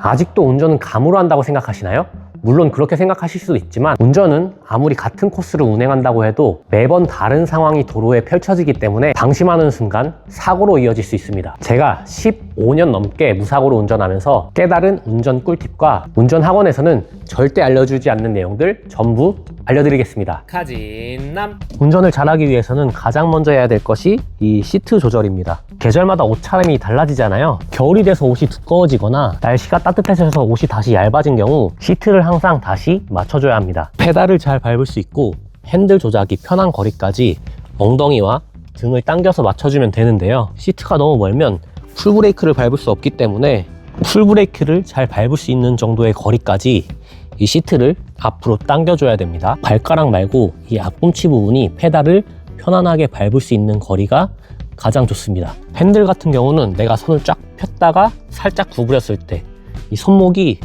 아직도 운전은 감으로 한다고 생각하시나요? 물론 그렇게 생각하실 수도 있지만 운전은 아무리 같은 코스를 운행한다고 해도 매번 다른 상황이 도로에 펼쳐지기 때문에 방심하는 순간 사고로 이어질 수 있습니다. 제가 15년 넘게 무사고로 운전하면서 깨달은 운전 꿀팁과 운전 학원에서는 절대 알려주지 않는 내용들 전부 알려드리겠습니다. 카진남. 운전을 잘하기 위해서는 가장 먼저 해야 될 것이 이 시트 조절입니다. 계절마다 옷차림이 달라지잖아요. 겨울이 돼서 옷이 두꺼워지거나 날씨가 따뜻해져서 옷이 다시 얇아진 경우 시트를 항상 다시 맞춰줘야 합니다. 페달을 잘 밟을 수 있고 핸들 조작이 편한 거리까지 엉덩이와 등을 당겨서 맞춰주면 되는데요. 시트가 너무 멀면 풀브레이크를 밟을 수 없기 때문에 풀브레이크를 잘 밟을 수 있는 정도의 거리까지 이 시트를 앞으로 당겨줘야 됩니다. 발가락 말고 이 앞꿈치 부분이 페달을 편안하게 밟을 수 있는 거리가 가장 좋습니다. 핸들 같은 경우는 내가 손을 쫙 폈다가 살짝 구부렸을 때 이 손목이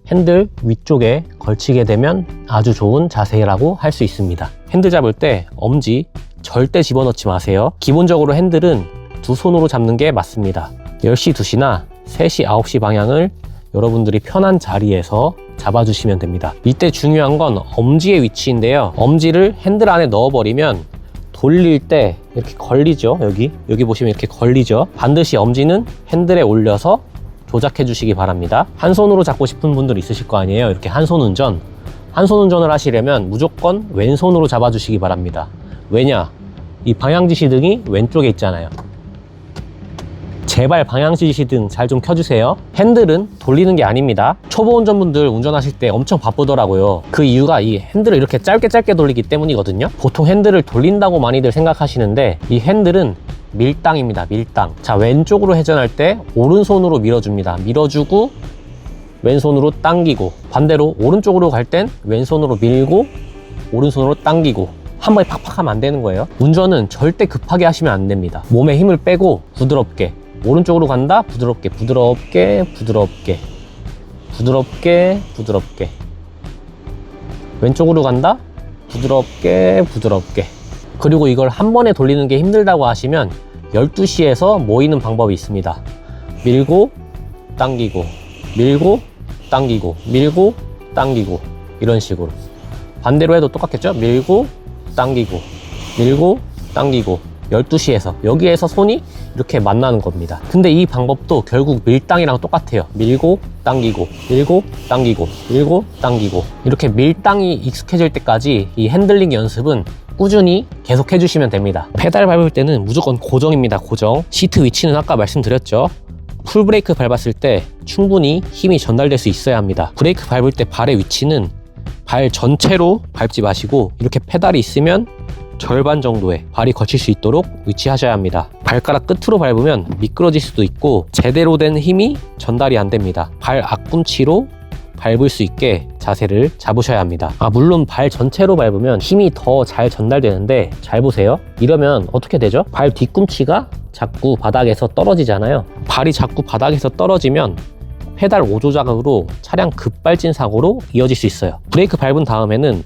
핸들 위쪽에 걸치게 되면 아주 좋은 자세라고 할 수 있습니다. 핸들 잡을 때 엄지 절대 집어넣지 마세요. 기본적으로 핸들은 두 손으로 잡는 게 맞습니다. 10시, 2시나 3시, 9시 방향을 여러분들이 편한 자리에서 잡아주시면 됩니다. 이때 중요한 건 엄지의 위치인데요. 엄지를 핸들 안에 넣어버리면 돌릴 때 이렇게 걸리죠. 여기 보시면 이렇게 걸리죠. 반드시 엄지는 핸들에 올려서 조작해 주시기 바랍니다. 한 손으로 잡고 싶은 분들 있으실 거 아니에요. 이렇게 한 손 운전을 하시려면 무조건 왼손으로 잡아 주시기 바랍니다. 왜냐? 이 방향지시등이 왼쪽에 있잖아요. 제발 방향지시등 잘 좀 켜주세요. 핸들은 돌리는 게 아닙니다. 초보 운전분들 운전하실 때 엄청 바쁘더라고요. 그 이유가 이 핸들을 이렇게 짧게 돌리기 때문이거든요. 보통 핸들을 돌린다고 많이들 생각하시는데 이 핸들은 밀당입니다. 밀당. 자, 왼쪽으로 회전할 때 오른손으로 밀어줍니다. 밀어주고 왼손으로 당기고, 반대로 오른쪽으로 갈 땐 왼손으로 밀고 오른손으로 당기고. 한 번에 팍팍 하면 안 되는 거예요. 운전은 절대 급하게 하시면 안 됩니다. 몸에 힘을 빼고 부드럽게, 오른쪽으로 간다, 부드럽게 왼쪽으로 간다, 부드럽게. 그리고 이걸 한 번에 돌리는 게 힘들다고 하시면 12시에서 모이는 방법이 있습니다. 밀고 당기고, 밀고 당기고, 밀고 당기고, 이런 식으로. 반대로 해도 똑같겠죠? 밀고 당기고, 밀고 당기고. 12시에서 여기에서 손이 이렇게 만나는 겁니다. 근데 이 방법도 결국 밀당이랑 똑같아요. 밀고 당기고, 밀고 당기고, 밀고 당기고. 이렇게 밀당이 익숙해질 때까지 이 핸들링 연습은 꾸준히 계속 해주시면 됩니다. 페달 밟을 때는 무조건 고정입니다. 고정. 시트 위치는 아까 말씀드렸죠. 풀브레이크 밟았을 때 충분히 힘이 전달될 수 있어야 합니다. 브레이크 밟을 때 발의 위치는 발 전체로 밟지 마시고 이렇게 페달이 있으면 절반 정도의 발이 거칠 수 있도록 위치하셔야 합니다. 발가락 끝으로 밟으면 미끄러질 수도 있고 제대로 된 힘이 전달이 안 됩니다. 발 앞꿈치로 밟을 수 있게 자세를 잡으셔야 합니다. 물론 발 전체로 밟으면 힘이 더 잘 전달되는데 잘 보세요. 이러면 어떻게 되죠? 발 뒤꿈치가 자꾸 바닥에서 떨어지잖아요. 발이 자꾸 바닥에서 떨어지면 페달 오조작으로 차량 급발진 사고로 이어질 수 있어요. 브레이크 밟은 다음에는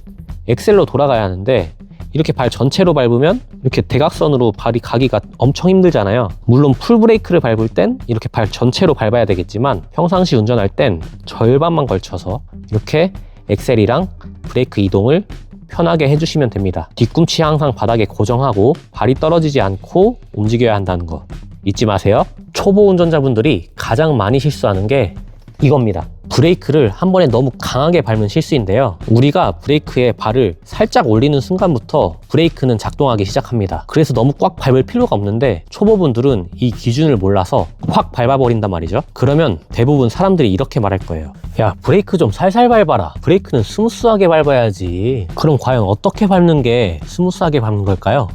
엑셀로 돌아가야 하는데 이렇게 발 전체로 밟으면 이렇게 대각선으로 발이 가기가 엄청 힘들잖아요. 물론 풀브레이크를 밟을 땐 이렇게 발 전체로 밟아야 되겠지만 평상시 운전할 땐 절반만 걸쳐서 이렇게 엑셀이랑 브레이크 이동을 편하게 해주시면 됩니다. 뒤꿈치 항상 바닥에 고정하고 발이 떨어지지 않고 움직여야 한다는 거 잊지 마세요. 초보 운전자분들이 가장 많이 실수하는 게 이겁니다. 브레이크를 한 번에 너무 강하게 밟는 실수인데요. 우리가 브레이크에 발을 살짝 올리는 순간부터 브레이크는 작동하기 시작합니다. 그래서 너무 꽉 밟을 필요가 없는데 초보분들은 이 기준을 몰라서 확 밟아버린단 말이죠. 그러면 대부분 사람들이 이렇게 말할 거예요. 야, 브레이크 좀 살살 밟아라. 브레이크는 스무스하게 밟아야지. 그럼 과연 어떻게 밟는 게 스무스하게 밟는 걸까요?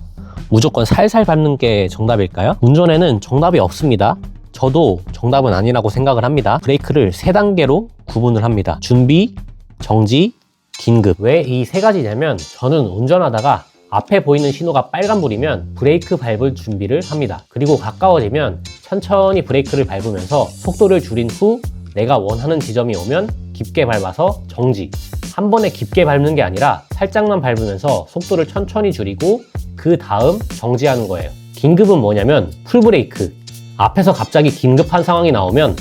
무조건 살살 밟는 게 정답일까요? 운전에는 정답이 없습니다. 저도 정답은 아니라고 생각을 합니다. 브레이크를 3단계로 구분을 합니다. 준비, 정지, 긴급. 왜 이 3가지냐면 저는 운전하다가 앞에 보이는 신호가 빨간불이면 브레이크 밟을 준비를 합니다. 그리고 가까워지면 천천히 브레이크를 밟으면서 속도를 줄인 후 내가 원하는 지점이 오면 깊게 밟아서 정지. 한 번에 깊게 밟는 게 아니라 살짝만 밟으면서 속도를 천천히 줄이고 그 다음 정지하는 거예요. 긴급은 뭐냐면 풀브레이크. 앞에서 갑자기 긴급한 상황이 나오면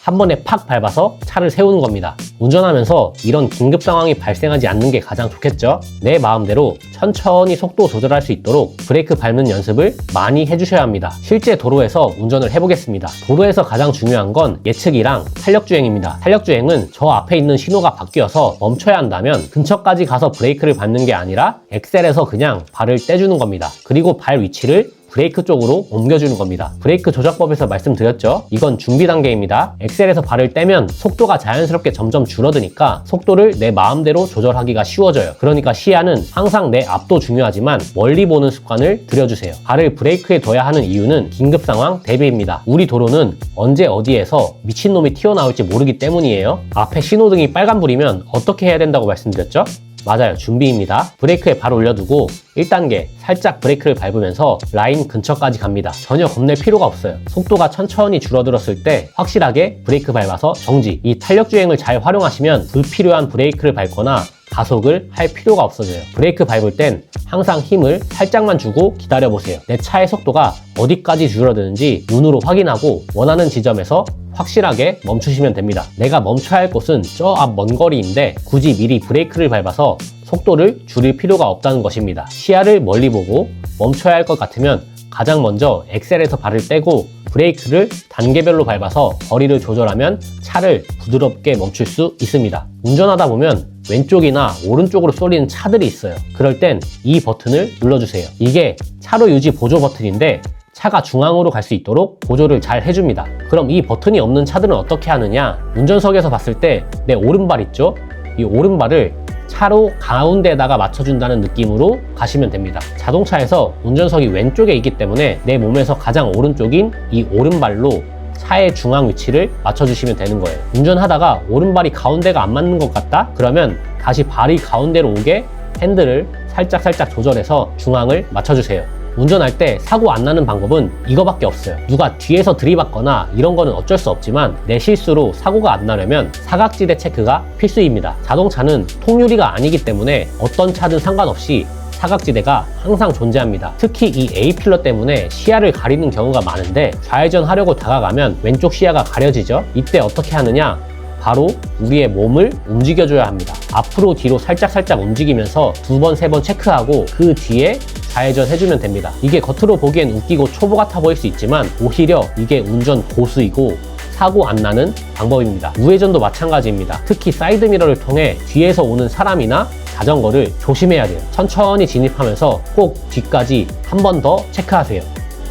한 번에 팍 밟아서 차를 세우는 겁니다. 운전하면서 이런 긴급 상황이 발생하지 않는 게 가장 좋겠죠? 내 마음대로 천천히 속도 조절할 수 있도록 브레이크 밟는 연습을 많이 해주셔야 합니다. 실제 도로에서 운전을 해보겠습니다. 도로에서 가장 중요한 건 예측이랑 탄력주행입니다. 탄력주행은 저 앞에 있는 신호가 바뀌어서 멈춰야 한다면 근처까지 가서 브레이크를 밟는 게 아니라 엑셀에서 그냥 발을 떼주는 겁니다. 그리고 발 위치를 브레이크 쪽으로 옮겨주는 겁니다. 브레이크 조작법에서 말씀드렸죠? 이건 준비 단계입니다. 엑셀에서 발을 떼면 속도가 자연스럽게 점점 줄어드니까 속도를 내 마음대로 조절하기가 쉬워져요. 그러니까 시야는 항상 내 앞도 중요하지만 멀리 보는 습관을 들여주세요. 발을 브레이크에 둬야 하는 이유는 긴급 상황 대비입니다. 우리 도로는 언제 어디에서 미친놈이 튀어나올지 모르기 때문이에요. 앞에 신호등이 빨간불이면 어떻게 해야 된다고 말씀드렸죠? 맞아요. 준비입니다. 브레이크에 발 올려두고 1단계 살짝 브레이크를 밟으면서 라인 근처까지 갑니다. 전혀 겁낼 필요가 없어요. 속도가 천천히 줄어들었을 때 확실하게 브레이크 밟아서 정지. 이 탄력주행을 잘 활용하시면 불필요한 브레이크를 밟거나 가속을 할 필요가 없어져요. 브레이크 밟을 땐 항상 힘을 살짝만 주고 기다려보세요. 내 차의 속도가 어디까지 줄어드는지 눈으로 확인하고 원하는 지점에서 확실하게 멈추시면 됩니다. 내가 멈춰야 할 곳은 저 앞 먼 거리인데 굳이 미리 브레이크를 밟아서 속도를 줄일 필요가 없다는 것입니다. 시야를 멀리 보고 멈춰야 할 것 같으면 가장 먼저 엑셀에서 발을 떼고 브레이크를 단계별로 밟아서 거리를 조절하면 차를 부드럽게 멈출 수 있습니다. 운전하다 보면 왼쪽이나 오른쪽으로 쏠리는 차들이 있어요. 그럴 땐 이 버튼을 눌러주세요. 이게 차로 유지 보조 버튼인데 차가 중앙으로 갈 수 있도록 보조를 잘 해줍니다. 그럼 이 버튼이 없는 차들은 어떻게 하느냐? 운전석에서 봤을 때 내 오른발 있죠? 이 오른발을 차로 가운데에다가 맞춰준다는 느낌으로 가시면 됩니다. 자동차에서 운전석이 왼쪽에 있기 때문에 내 몸에서 가장 오른쪽인 이 오른발로 차의 중앙 위치를 맞춰주시면 되는 거예요. 운전하다가 오른발이 가운데가 안 맞는 것 같다? 그러면 다시 발이 가운데로 오게 핸들을 살짝 조절해서 중앙을 맞춰주세요. 운전할 때 사고 안 나는 방법은 이거밖에 없어요. 누가 뒤에서 들이받거나 이런 거는 어쩔 수 없지만 내 실수로 사고가 안 나려면 사각지대 체크가 필수입니다. 자동차는 통유리가 아니기 때문에 어떤 차든 상관없이 사각지대가 항상 존재합니다. 특히 이 A필러 때문에 시야를 가리는 경우가 많은데 좌회전 하려고 다가가면 왼쪽 시야가 가려지죠? 이때 어떻게 하느냐? 바로 우리의 몸을 움직여줘야 합니다. 앞으로 뒤로 살짝 움직이면서 2번, 3번 체크하고 그 뒤에 좌회전 해주면 됩니다. 이게 겉으로 보기엔 웃기고 초보 같아 보일 수 있지만 오히려 이게 운전 고수이고 사고 안 나는 방법입니다. 우회전도 마찬가지입니다. 특히 사이드미러를 통해 뒤에서 오는 사람이나 자전거를 조심해야 돼요. 천천히 진입하면서 꼭 뒤까지 한 번 더 체크하세요.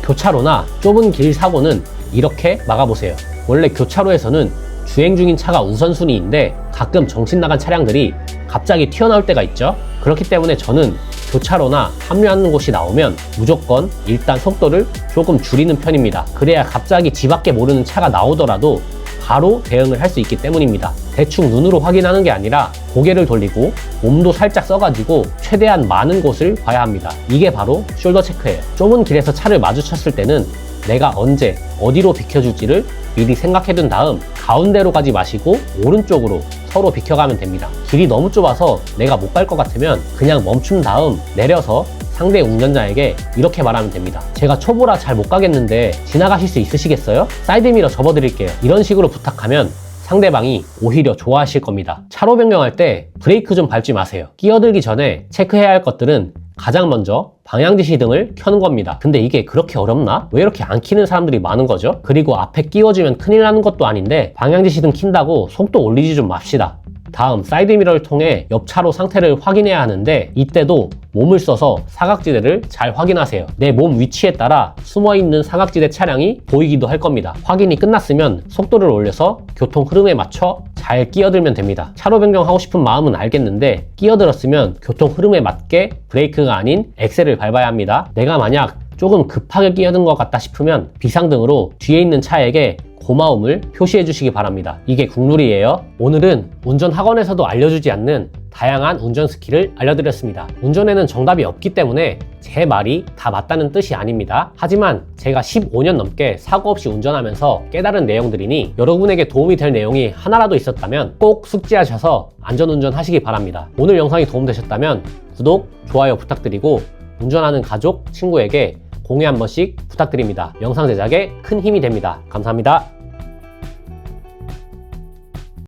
교차로나 좁은 길 사고는 이렇게 막아보세요. 원래 교차로에서는 주행 중인 차가 우선순위인데 가끔 정신 나간 차량들이 갑자기 튀어나올 때가 있죠. 그렇기 때문에 저는 교차로나 합류하는 곳이 나오면 무조건 일단 속도를 조금 줄이는 편입니다. 그래야 갑자기 지 밖에 모르는 차가 나오더라도 바로 대응을 할 수 있기 때문입니다. 대충 눈으로 확인하는 게 아니라 고개를 돌리고 몸도 살짝 써가지고 최대한 많은 곳을 봐야 합니다. 이게 바로 숄더 체크예요. 좁은 길에서 차를 마주쳤을 때는 내가 언제 어디로 비켜줄지를 미리 생각해둔 다음 가운데로 가지 마시고 오른쪽으로 서로 비켜가면 됩니다. 길이 너무 좁아서 내가 못 갈 것 같으면 그냥 멈춘 다음 내려서 상대 운전자에게 이렇게 말하면 됩니다. 제가 초보라 잘 못 가겠는데 지나가실 수 있으시겠어요? 사이드미러 접어드릴게요. 이런 식으로 부탁하면 상대방이 오히려 좋아하실 겁니다. 차로 변경할 때 브레이크 좀 밟지 마세요. 끼어들기 전에 체크해야 할 것들은 가장 먼저 방향지시 등을 켜는 겁니다. 근데 이게 그렇게 어렵나? 왜 이렇게 안 켜는 사람들이 많은 거죠? 그리고 앞에 끼워주면 큰일 나는 것도 아닌데 방향지시 등 킨다고 속도 올리지 좀 맙시다. 다음 사이드미러를 통해 옆차로 상태를 확인해야 하는데 이때도 몸을 써서 사각지대를 잘 확인하세요. 내 몸 위치에 따라 숨어있는 사각지대 차량이 보이기도 할 겁니다. 확인이 끝났으면 속도를 올려서 교통 흐름에 맞춰 잘 끼어들면 됩니다. 차로 변경하고 싶은 마음은 알겠는데 끼어들었으면 교통 흐름에 맞게 브레이크가 아닌 엑셀을 밟아야 합니다. 내가 만약 조금 급하게 끼어든 것 같다 싶으면 비상등으로 뒤에 있는 차에게 고마움을 표시해 주시기 바랍니다. 이게 국룰이에요. 오늘은 운전 학원에서도 알려주지 않는 다양한 운전 스킬을 알려드렸습니다. 운전에는 정답이 없기 때문에 제 말이 다 맞다는 뜻이 아닙니다. 하지만 제가 15년 넘게 사고 없이 운전하면서 깨달은 내용들이니 여러분에게 도움이 될 내용이 하나라도 있었다면 꼭 숙지하셔서 안전운전 하시기 바랍니다. 오늘 영상이 도움되셨다면 구독, 좋아요 부탁드리고 운전하는 가족, 친구에게 공유 한 번씩 부탁드립니다. 영상 제작에 큰 힘이 됩니다. 감사합니다.